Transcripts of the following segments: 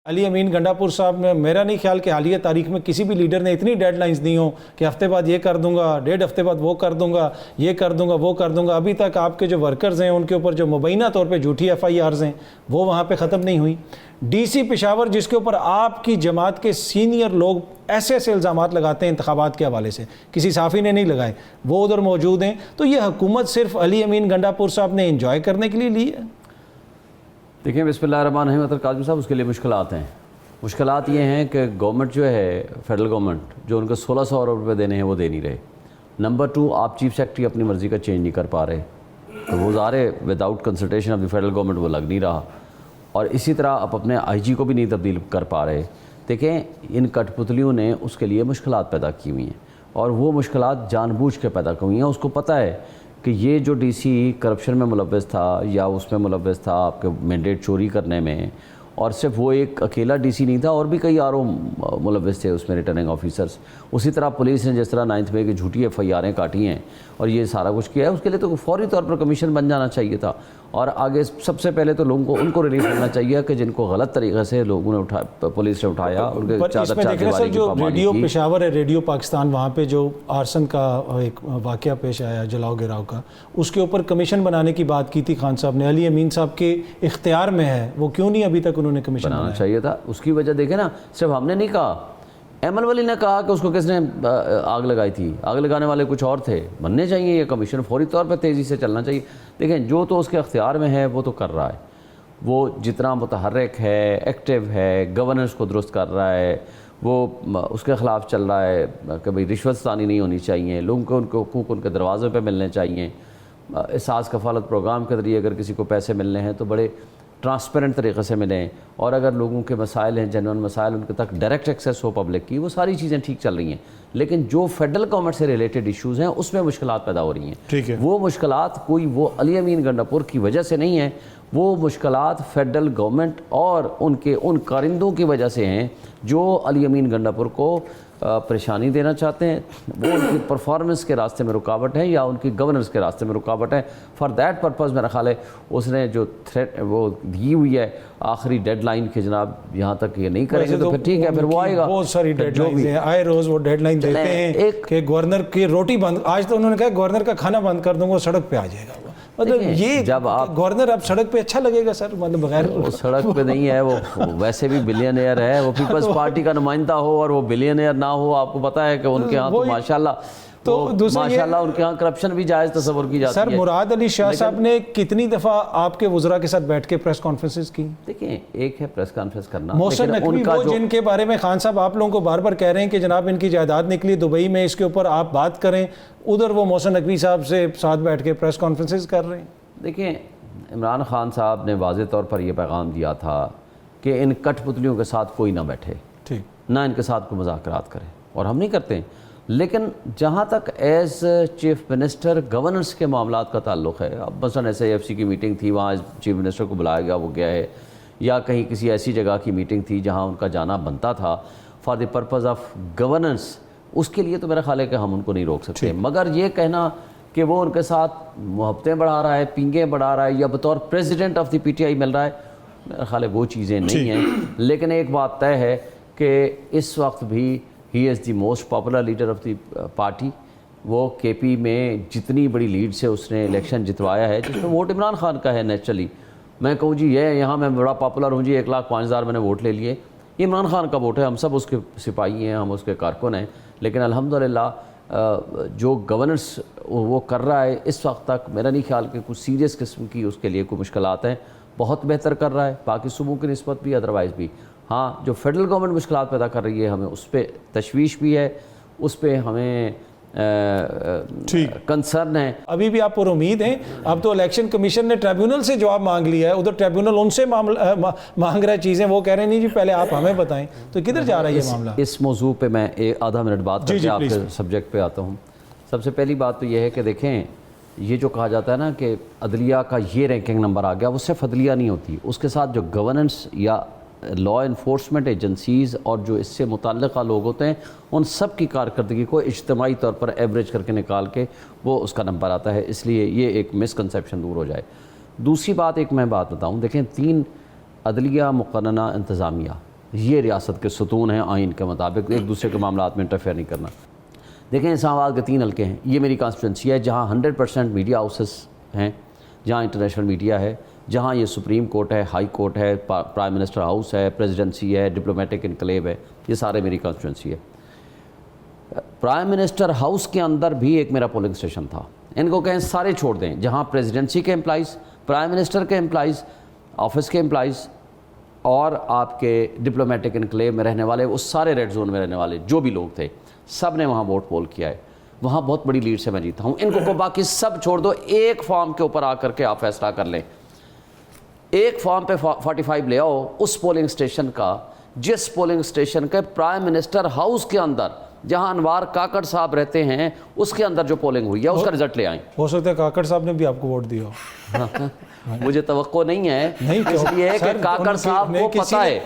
علی امین گنڈاپور صاحب میں میرا نہیں خیال کہ حالیہ تاریخ میں کسی بھی لیڈر نے اتنی ڈیڈ لائنز دی ہوں کہ ہفتے بعد یہ کر دوں گا، 1.5 ہفتے بعد وہ کر دوں گا، یہ کر دوں گا، وہ کر دوں گا۔ ابھی تک آپ کے جو ورکرز ہیں ان کے اوپر جو مبینہ طور پہ جھوٹی FIRs ہیں وہ وہاں پہ ختم نہیں ہوئی۔ DC پشاور جس کے اوپر آپ کی جماعت کے سینئر لوگ ایسے ایسے الزامات لگاتے ہیں انتخابات کے حوالے سے، کسی صحافی نے نہیں لگائے، وہ ادھر موجود ہیں۔ تو یہ حکومت صرف علی امین گنڈاپور صاحب نے انجوائے کرنے کے لیے لی ہے؟ دیکھیں بسم اللہ الرحمن الرحیم، کاظم صاحب اس کے لیے مشکلات ہیں۔ مشکلات یہ ہیں کہ گورنمنٹ جو ہے فیڈرل گورنمنٹ جو ان کو 1600 ارب روپے دینے ہیں وہ دے نہیں رہے۔ نمبر 2، آپ چیف سیکرٹری اپنی مرضی کا چینج نہیں کر پا رہے، تو وہ ظاہر without consultation of the federal government وہ لگ نہیں رہا، اور اسی طرح آپ اپنے IG کو بھی نہیں تبدیل کر پا رہے۔ دیکھیں ان کٹ پتلیوں نے اس کے لیے مشکلات پیدا کی ہوئی ہیں، اور وہ مشکلات جان بوجھ کے پیدا کی ہوئی ہیں۔ اس کو پتہ ہے کہ یہ جو DC کرپشن میں ملوث تھا یا اس میں ملوث تھا آپ کے مینڈیٹ چوری کرنے میں، اور صرف وہ ایک اکیلا DC نہیں تھا، اور بھی کئی RO ملوث تھے اس میں، ریٹرننگ آفیسرز۔ اسی طرح پولیس نے جس طرح 9 مئی کی جھوٹی FIRیں کاٹی ہیں اور یہ سارا کچھ کیا ہے، اس کے لیے تو فوری طور پر کمیشن بن جانا چاہیے تھا، اور آگے سب سے پہلے تو لوگوں کو ان کو ریلیف کرنا چاہیے کہ جن کو غلط طریقے سے لوگوں نے پولیس نے اٹھایا، ان کے چادر چاہتے جو ریڈیو پشاور ہے، ریڈیو پاکستان، وہاں پہ جو آرسن کا ایک واقعہ پیش آیا جلاؤ گراؤ کا، اس کے اوپر کمیشن بنانے کی بات کی تھی خان صاحب نے، علی امین صاحب کے اختیار میں ہے، وہ کیوں نہیں ابھی تک انہوں نے کمیشن بنانا چاہیے تھا؟ اس کی وجہ دیکھیں نا، صرف ہم نے نہیں کہا، ایمن ولی نے کہا کہ اس کو کس نے آگ لگائی تھی، آگ لگانے والے کچھ اور تھے، بننے چاہیے یہ کمیشن، فوری طور پہ تیزی سے چلنا چاہیے۔ دیکھیں جو تو اس کے اختیار میں ہے وہ تو کر رہا ہے، وہ جتنا متحرک ہے، ایکٹیو ہے، گورننس کو درست کر رہا ہے، وہ اس کے خلاف چل رہا ہے کہ بھئی رشوت ستانی نہیں ہونی چاہیے، لوگوں کو ان کے حقوق ان کے دروازوں پہ ملنے چاہیے۔ احساس کفالت پروگرام کے ذریعے اگر کسی کو پیسے ملنے ہیں تو بڑے ٹرانسپیرنٹ طریقے سے ملیں، اور اگر لوگوں کے مسائل ہیں، جنرل مسائل، ان کے تک ڈائریکٹ ایکسیس ہو پبلک کی، وہ ساری چیزیں ٹھیک چل رہی ہیں۔ لیکن جو فیڈرل گورنمنٹ سے ریلیٹڈ ایشوز ہیں اس میں مشکلات پیدا ہو رہی ہیں۔ وہ مشکلات کوئی وہ علی امین گنڈاپور کی وجہ سے نہیں ہیں، وہ مشکلات فیڈرل گورنمنٹ اور ان کارندوں کی وجہ سے ہیں جو علی امین گنڈاپور کو پریشانی دینا چاہتے ہیں، وہ ان کی پرفارمنس کے راستے میں رکاوٹ ہے یا ان کی گورننس کے راستے میں رکاوٹ ہے۔ فار دیٹ پرپز میرا خیال ہے اس نے جو تھریٹ وہ دی ہوئی ہے آخری ڈیڈ لائن کہ جناب یہاں تک یہ نہیں کریں گے تو پھر ٹھیک ہے، پھر وہ آئے گا۔ بہت ساری ڈیڈ لائنز ہیں، آئے روز وہ ڈیڈ لائن دیتے ہیں کہ گورنر کی روٹی بند، آج تو انہوں نے کہا گورنر کا کھانا بند کر دوں گا، سڑک پہ آ جائے گا۔ مطلب یہ جب آپ گورنر اب سڑک پہ اچھا لگے گا سر، مطلب بغیر وہ سڑک پہ نہیں ہے، وہ ویسے بھی بلینئر ہے، وہ پیپلز پارٹی کا نمائندہ ہو اور وہ بلینئر نہ ہو، آپ کو پتہ ہے کہ ان کے ہاں تو ماشاءاللہ ماشاءاللہ ان کے ہاں کرپشن بھی جائز تصور کی جاتی ہے۔ سر مراد علی شاہ صاحب نے کتنی دفعہ آپ کے وزراء کے ساتھ بیٹھ کے پریس کانفرنسز کی؟ دیکھیں ایک ہے پریس کانفرنس کرنا، محسن نقوی وہ جن کے بارے میں خان صاحب آپ لوگوں کو بار بار کہہ رہے ہیں کہ جناب ان کی جائیداد نکلی دبئی میں، اس کے اوپر آپ بات کریں، ادھر وہ محسن نقوی صاحب سے ساتھ بیٹھ کے پریس کانفرنسز کر رہے ہیں۔ دیکھیں عمران خان صاحب نے واضح طور پر یہ پیغام دیا تھا کہ ان کٹ پتلیوں کے ساتھ کوئی نہ بیٹھے، نہ ان کے ساتھ کوئی مذاکرات کرے، اور ہم نہیں کرتے ہیں۔ لیکن جہاں تک ایز چیف منسٹر گورننس کے معاملات کا تعلق ہے، اب مثلا SAFC کی میٹنگ تھی، وہاں چیف منسٹر کو بلایا گیا، وہ گیا ہے، یا کہیں کسی ایسی جگہ کی میٹنگ تھی جہاں ان کا جانا بنتا تھا for the purpose of governance, اس کے لیے تو میرا خیال ہے کہ ہم ان کو نہیں روک سکتے۔ مگر یہ کہنا کہ وہ ان کے ساتھ محبتیں بڑھا رہا ہے، پینگیں بڑھا رہا ہے، یا بطور پریزیڈنٹ آف دی PTI مل رہا ہے، میرا خیال ہے وہ چیزیں نہیں ہیں۔ لیکن ایک بات طے ہے کہ اس وقت بھی ہی is the most popular leader of the party. وہ KP میں جتنی بڑی لیڈ سے اس نے الیکشن جتوایا ہے، جس میں ووٹ عمران خان کا ہے نیچرلی، میں کہوں جی یہ یہاں میں بڑا پاپولر ہوں جی، 1,05,000 میں نے ووٹ لے لیے، یہ عمران خان کا ووٹ ہے، ہم سب اس کے سپاہی ہیں، ہم اس کے کارکن ہیں۔ لیکن الحمدللہ جو گورننس وہ کر رہا ہے اس وقت تک، میرا نہیں خیال کہ کچھ سیریس قسم کی اس کے لیے کوئی مشکلات ہیں، بہت بہتر کر رہا ہے باقی صوبوں کی نسبت بھی، ادروائز بھی۔ ہاں جو فیڈرل گورنمنٹ مشکلات پیدا کر رہی ہے، ہمیں اس پہ تشویش بھی ہے، اس پہ ہمیں کنسرن ہے۔ ابھی بھی آپ پر امید ہیں؟ اب تو الیکشن کمیشن نے ٹریبیونل سے جواب مانگ لیا ہے، ادھر ٹریبیونل ان سے مانگ رہا ہے چیزیں، وہ کہہ رہے ہیں نہیں جی پہلے آپ ہمیں بتائیں، تو کدھر جا رہا ہے یہ معاملہ؟ اس موضوع پہ میں آدھا منٹ بات کر کے آپ کے سبجیکٹ پہ آتا ہوں۔ سب سے پہلی بات تو یہ ہے کہ دیکھیں یہ جو کہا جاتا ہے نا کہ عدلیہ کا یہ رینکنگ نمبر آ گیا، وہ صرف عدلیہ نہیں ہوتی، اس کے ساتھ جو گورننس یا لا انفورسمنٹ ایجنسیز اور جو اس سے متعلقہ لوگ ہوتے ہیں، ان سب کی کارکردگی کو اجتماعی طور پر ایوریج کر کے نکال کے وہ اس کا نمبر آتا ہے، اس لیے یہ ایک مسکنسیپشن دور ہو جائے۔ دوسری بات ایک میں بات بتاؤں، دیکھیں 3 عدلیہ مقننہ انتظامیہ یہ ریاست کے ستون ہیں آئین کے مطابق، ایک دوسرے کے معاملات میں انٹرفیئر نہیں کرنا۔ دیکھیں اسلام آباد کے 3 حلقے ہیں، یہ میری کانسٹیٹوئنسی ہے جہاں 100% میڈیا ہاؤسز ہیں، جہاں انٹرنیشنل میڈیا ہے، جہاں یہ سپریم کورٹ ہے، ہائی کورٹ ہے، پرائم منسٹر ہاؤس ہے، پریزیڈنسی ہے، ڈپلومیٹک انکلیو ہے، یہ سارے میری کانسٹیٹوئنسی ہے۔ پرائم منسٹر ہاؤس کے اندر بھی ایک میرا پولنگ اسٹیشن تھا، ان کو کہیں سارے چھوڑ دیں، جہاں پریزیڈنسی کے امپلائیز، پرائم منسٹر کے امپلائیز، آفس کے امپلائیز اور آپ کے ڈپلومیٹک انکلیو میں رہنے والے، اس سارے ریڈ زون میں رہنے والے جو بھی لوگ تھے، سب نے وہاں ووٹ پول کیا ہے، وہاں بہت بڑی لیڈ سے میں جیتا ہوں۔ ان کو باقی سب چھوڑ دو، ایک فارم کے اوپر آ کر کے آپ فیصلہ کر لیں، ایک فارم پہ 45 لے آؤ اس پولنگ اسٹیشن کا، جس پولنگ اسٹیشن کے پرائم منسٹر ہاؤس کے اندر جہاں انوار کاکڑ صاحب رہتے ہیں اس کے اندر جو پولنگ ہوئی ہے اس کا رزلٹ لے آئیں۔ ہو سکتا ہے کاکڑ صاحب نے بھی آپ کو ووٹ دیا ہو۔ مجھے توقع نہیں ہے، اس لیے کہ کاکڑ صاحب کو پتہ ہے،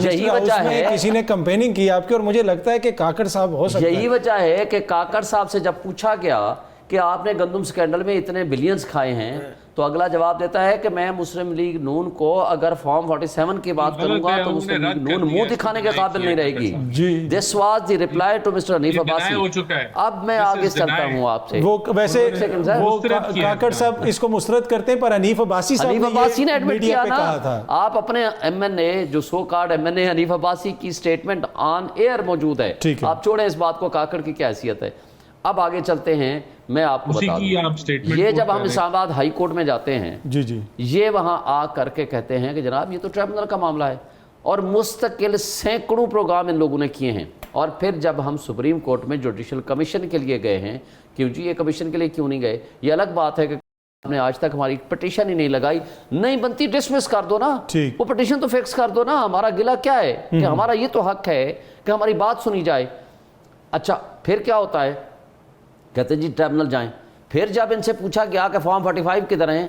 یہی وجہ ہے کسی نے کمپیننگ کی آپ کی، اور مجھے لگتا ہے کہ کاکڑ صاحب ہو سکتا ہے، یہی وجہ ہے کہ کاکڑ صاحب سے جب پوچھا گیا کہ آپ نے گندم سکینڈل میں اتنے بلینز کھائے ہیں تو اگلا جواب دیتا ہے کہ میں مسلم لیگ نون کو اگر فارم 47 کی بات کروں گا تو مسلم لیگ نون منہ دکھانے کے قابل نہیں رہے گی۔ This was the reply to mister Hanif Abbasi. اب میں آگے چلتا ہوں آپ سے، وہ ویسے وہ کاکڑ صاحب اس کو مسترد کرتے ہیں، پر حنیف عباسی صاحب نے ایڈمٹ کیا نا، آپ اپنے ایم این اے جو سو کارڈ ایم این اے حنیف عباسی کی سٹیٹمنٹ آن ایئر موجود ہے، آپ چھوڑیں اس بات کو، کاکڑ کی کیا حیثیت ہے۔ اب آگے چلتے ہیں، میں آپ کو بتا دوں، یہ جب ہم اسلام آباد ہائی کورٹ میں جاتے ہیں، یہ وہاں آ کر کے کہتے ہیں کہ جناب یہ تو ٹریبونل کا معاملہ ہے، اور مستقل سینکڑوں پروگرام ان لوگوں نے کیے ہیں۔ اور پھر جب ہم سپریم کورٹ میں جوڈیشل کمیشن کے لیے گئے ہیں، کیوں جی یہ کمیشن کے لیے کیوں نہیں گئے؟ یہ الگ بات ہے کہ آپ نے آج تک ہماری پٹیشن ہی نہیں لگائی، نہیں بنتی ڈسمس کر دو نا، وہ پٹیشن تو فکس کر دو نا، ہمارا گلہ کیا ہے کہ ہمارا یہ تو حق ہے کہ ہماری بات سنی جائے۔ اچھا پھر کیا ہوتا ہے، کہتے ہیں جی ٹریبونل جائیں۔ پھر جب ان سے پوچھا گیا کہ فارم 45 کدھر ہیں،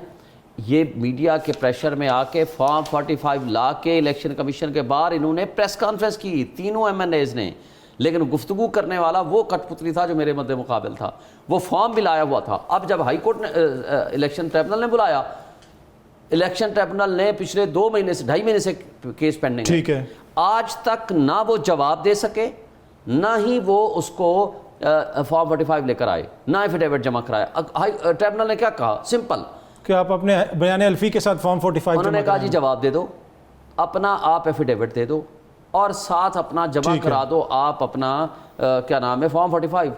یہ میڈیا کے پریشر میں آ کے فارم 45 لا کے الیکشن کمیشن کے باہر انہوں نے پریس کانفرنس کی، تینوں ایم این ایز نے، لیکن گفتگو کرنے والا وہ کٹ پتلی تھا جو میرے مد مقابل تھا، وہ فارم بھی لایا ہوا تھا۔ اب جب ہائی کورٹ نے الیکشن ٹریبونل نے بلایا، الیکشن ٹریبونل نے پچھلے 2 مہینے سے 2.5 مہینے سے کیس پینڈنگ ہے، آج تک نہ وہ جواب دے سکے، نہ ہی وہ اس کو فارم 45 لے کر آئے، نہ ایفیڈیوٹ جمع کرایا۔ ٹریبونل نے کیا کہا، سمپل، کہ آپ اپنے بیان الفی کے ساتھ فارم 45 انہوں نے کہا جی جواب دے دو، اپنا آپ ایفیڈیوٹ دے دو، اور ساتھ اپنا جمع کرا دو آپ اپنا کیا نام ہے فارم 45۔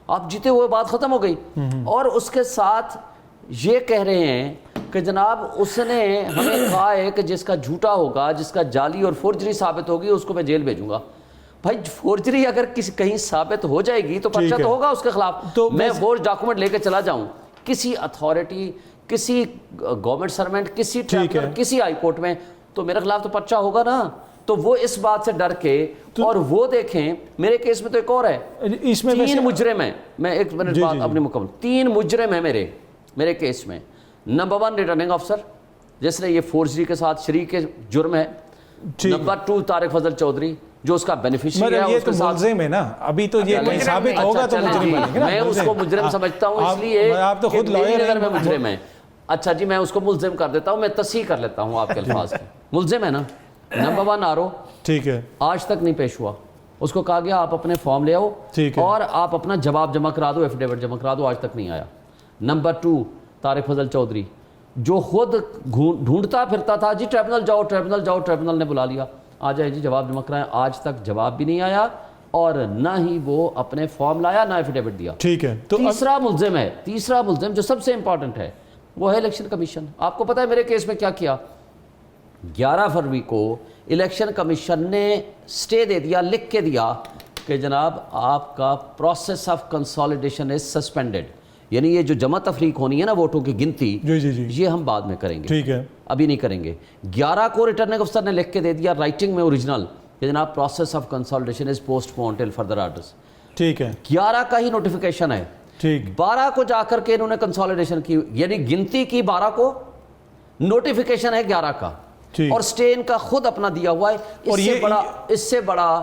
آپ جیتے ہوئے بات ختم ہو گئی۔ اور اس کے ساتھ یہ کہہ رہے ہیں کہ جناب اس نے ہمیں کہا ہے کہ جس کا جھوٹا ہوگا، جس کا جعلی اور فورجری ثابت ہوگی اس کو میں جیل بھیجوں گا۔ بھائی فورجری اگر کہیں ثابت ہو جائے گی تو پرچہ تو ہوگا اس کے خلاف۔ تو میں فورج ڈاکومنٹ لے کے چلا جاؤں کسی اتھارٹی، کسی گورنمنٹ سرونٹ، کسی ٹریبونل، کسی ہائی کورٹ میں، تو میرے خلاف تو پرچہ ہوگا نا۔ تو وہ اس بات سے ڈر کے، اور وہ دیکھیں میرے کیس میں تو ایک اور ہے، اس میں 3 مجرم ہیں، میں 1 منٹ بات اپنی مکمل، 3 مجرم ہیں میرے کیس میں۔ نمبر 1 ریٹرننگ افسر جس نے یہ فورجری کے ساتھ شریک جرم ہے، نمبر 2 طارق فضل چودھری جو اس کا بینیفیشری ہے، اس کے ساتھ ملزم ہے نا، ابھی تو یہ کہیں ثابت ہوگا تو مجرم بنے گا نا۔ میں اس کو مجرم سمجھتا ہوں اس لیے آپ تو خود لائر نظر میں مجرم ہے۔ اچھا جی میں اس کو ملزم کر دیتا ہوں، میں تصحیح کر لیتا ہوں آپ کے الفاظ کی، ملزم ہے نا۔ نمبر 1 آرو، ٹھیک ہے، آج تک نہیں پیش ہوا، اس کو کہا گیا آپ اپنے فارم لے آؤ اور آپ اپنا جواب جمع کرا دو، ایفیڈیوٹ جمع کرا دو، آج تک نہیں آیا۔ نمبر 2 طارق فضل چودھری جو خود ڈھونڈتا پھرتا تھا، جی ٹریبونل جاؤ ٹریبونل جاؤ، ٹریبونل نے بلا لیا، آ جائے جی جواب جمع کرائیں، آج تک جواب بھی نہیں آیا اور نہ ہی وہ اپنے فارم لایا، نہ ایفیڈیوٹ دیا۔ ٹھیک ہے، تو تیسرا ملزم جو سب سے امپورٹنٹ ہے وہ ہے الیکشن کمیشن۔ آپ کو پتہ ہے میرے کیس میں کیا کیا؟ 11 فروری کو الیکشن کمیشن نے سٹے دے دیا، لکھ کے دیا کہ جناب آپ کا process of consolidation is suspended, یعنی یہ جو جمع تفریق ہونی ہے نا ووٹوں کی گنتی، یہ ہم بعد میں کریں گے، ٹھیک ہے، ابھی نہیں کریں گے۔ 11 کو ریٹرننگ افسر نے لکھ کے دے دیا رائٹنگ میں اوریجنل کہ جناب process of consolidation is postpone till further orders, ٹھیک ہے، 11 کا ہی نوٹیفیکیشن ہے، ٹھیک، 12 کو جا کر کے انہوں نے کنسالیڈیشن کی، یعنی گنتی کی 12 کو، نوٹیفیکیشن ہے 11 کا، اور سٹے ان کا خود اپنا دیا ہوا ہے۔ اس سے بڑا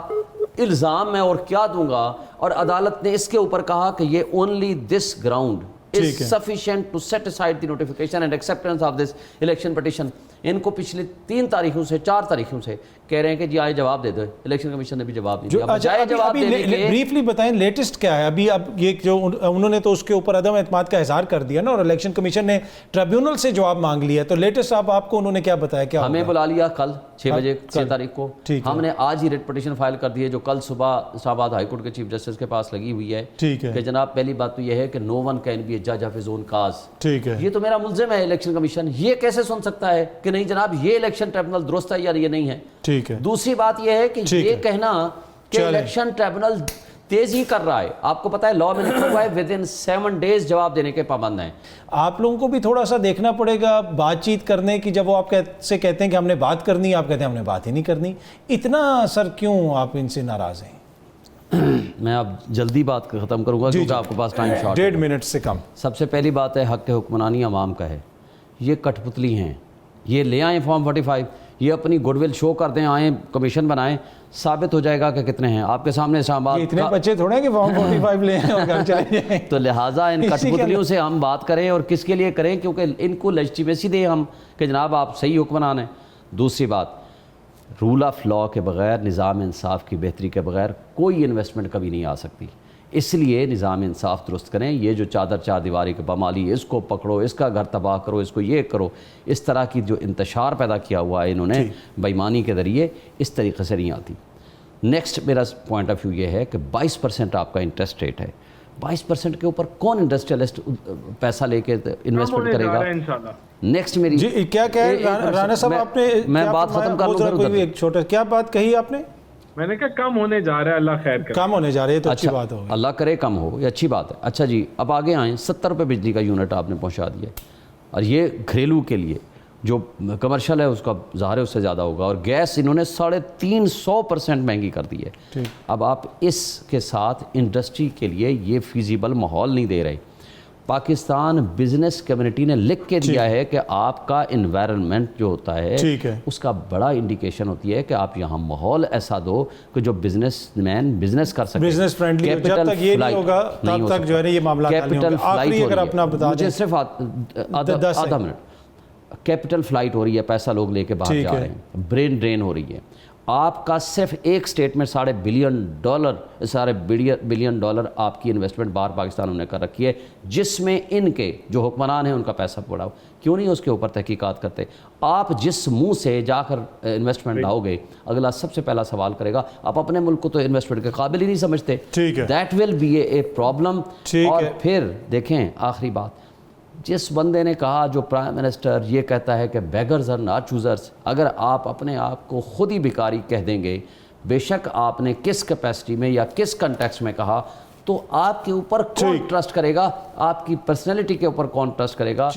الزام میں اور کیا دوں گا، اور عدالت نے اس کے اوپر کہا کہ یہ only this ground is sufficient to set aside the notification and acceptance of this election petition. ان کو پچھلی 3 تاریخوں سے 4 تاریخوں سے کہہ رہے ہیں کہ جی آئے جواب دے دو. الیکشن کمیشن نے بھی جواب نہیں دیا. بجائے جواب دینے کے بریفلی بتائیں لیٹسٹ کیا ہے ابھی. اب یہ جو انہوں نے تو اس کے اوپر عدم اعتماد کا اظہار کر دیا نا, اور الیکشن کمیشن نے ٹریبیونل سے جواب مانگ لیا, تو لیٹسٹ آپ کو انہوں نے کیا بتایا؟ کیا ہمیں بلا لیا کل 6 بجے 6 تاریخ کو, ہم نے آج ہی ریٹ پٹیشن فائل کر دی ہے جو کل صبح اسلام آباد ہائی کورٹ کے چیف جسٹس کے پاس لگی ہوئی ہے کہ جناب پہلی بات تو یہ ہے کہ no one can be a judge of his own cause. یہ تو میرا ملزم ہے الیکشن کمیشن, یہ کیسے سن سکتا ہے کہ نہیں جناب یہ الیکشن ٹریبونل درست ہے یا یہ نہیں ہے. دوسری بات یہ ہے کہ یہ کہنا کہ الیکشن ٹریبونل تیزی کر رہا ہے, آپ کو پتا ہے لاء میں لکھا ہوا ہے ودن 7 days جواب دینے کے پابند ہیں. آپ لوگوں کو بھی تھوڑا سا دیکھنا پڑے گا بات چیت کرنے کی, جب وہ آپ سے کہتے ہیں کہ ہم نے بات کرنی, آپ کہتے ہیں ہم نے بات ہی نہیں کرنی. اتنا سر کیوں آپ ان سے ناراض ہیں؟ میں اب جلدی بات ختم کروں گا کیونکہ آپ کے پاس ٹائم شارٹ ہے. 1.5 منٹ سے کم. سب سے پہلی بات ہے حق حکمرانی عوام کا ہے. یہ کٹ پتلی ہیں, یہ لے آئیں فارم 45, یہ اپنی گڈ ول شو کر دیں, آئیں کمیشن بنائیں, ثابت ہو جائے گا کہ کتنے ہیں. آپ کے سامنے اسلام آباد اتنے بچے تھوڑے ہیں کہ فارم 45 لے آئیں اور گھر چلے جائیں. تو لہٰذا ان کٹ پتلیوں سے ہم بات کریں, اور کس کے لیے کریں, کیونکہ ان کو لیجیٹیمیسی دیں ہم کہ جناب آپ صحیح حکمران ہیں. دوسری بات, رول آف لاء کے بغیر, نظام انصاف کی بہتری کے بغیر کوئی انویسٹمنٹ کبھی نہیں آ سکتی. اس لیے نظام انصاف درست کریں. یہ جو چار دیواری کے پامالی, اس کو پکڑو, اس کا گھر تباہ کرو, اس کو یہ کرو, اس طرح کی جو انتشار پیدا کیا ہوا ہے انہوں نے بےایمانی کے ذریعے, اس طریقے سے نہیں آتی. نیکسٹ میرا پوائنٹ آف ویو یہ ہے کہ 22% آپ کا انٹرسٹ ریٹ ہے. 22% کے اوپر کون انڈسٹریلسٹ پیسہ لے کے انویسٹمنٹ کرے گا؟ نیکسٹ میری کیا رانا صاحب آپ نے, میں بات ختم کر لوں, ایک چھوٹا کیا بات کہی آپ نے؟ میں نے کہا کم ہونے جا رہا ہے, اللہ خیر کرے. کم ہونے جا رہے ہیں تو اچھی بات ہو, اللہ کرے کم ہو, یہ اچھی بات ہے. اچھا جی اب آگے آئیں. 70 روپے بجلی کا یونٹ آپ نے پہنچا دیا, اور یہ گھریلو کے لیے, جو کمرشل ہے اس کا ظاہر ہے اس سے زیادہ ہوگا, اور گیس انہوں نے 350% مہنگی کر دی ہے. اب آپ اس کے ساتھ انڈسٹری کے لیے یہ فیزیبل ماحول نہیں دے رہے. پاکستان بزنس کمیونٹی نے لکھ کے دیا ہے کہ آپ کا انوائرمنٹ جو ہوتا ہے اس کا بڑا انڈیکیشن ہوتی ہے کہ آپ یہاں ماحول ایسا دو کہ جو بزنس مین بزنس کر سکے, بزنس فرینڈلی. جب تک یہ نہیں ہوگا تب تک جو ہے یہ معاملہ کیپٹل فلائٹ اگر اپنا بتا دیں, مجھے صرف آدھا منٹ. کیپٹل فلائٹ ہو رہی ہے, پیسہ لوگ لے کے باہر جا رہے ہیں, برین ڈرین ہو رہی ہے. آپ کا صرف ایک سٹیٹ میں $500 بلین آپ کی انویسٹمنٹ باہر پاکستان نے کر رکھی ہے, جس میں ان کے جو حکمران ہیں ان کا پیسہ پڑا ہو. کیوں نہیں اس کے اوپر تحقیقات کرتے؟ آپ جس منہ سے جا کر انویسٹمنٹ لاؤ گے, اگلا سب سے پہلا سوال کرے گا آپ اپنے ملک کو تو انویسٹمنٹ کے قابل ہی نہیں سمجھتے. That will be a problem. اور پھر دیکھیں آخری بات, جس بندے نے کہا, جو پرائم منسٹر یہ کہتا ہے کہ بیگرز آر ناٹ چوزرز, اگر آپ اپنے آپ کو خود ہی بھکاری کہہ دیں گے, بے شک آپ نے کس کیپیسٹی میں یا کس کنٹیکسٹ میں کہا, تو آپ کے اوپر کون ٹرسٹ کرے گا؟ آپ کی پرسنالٹی کے اوپر کون ٹرسٹ کرے گا؟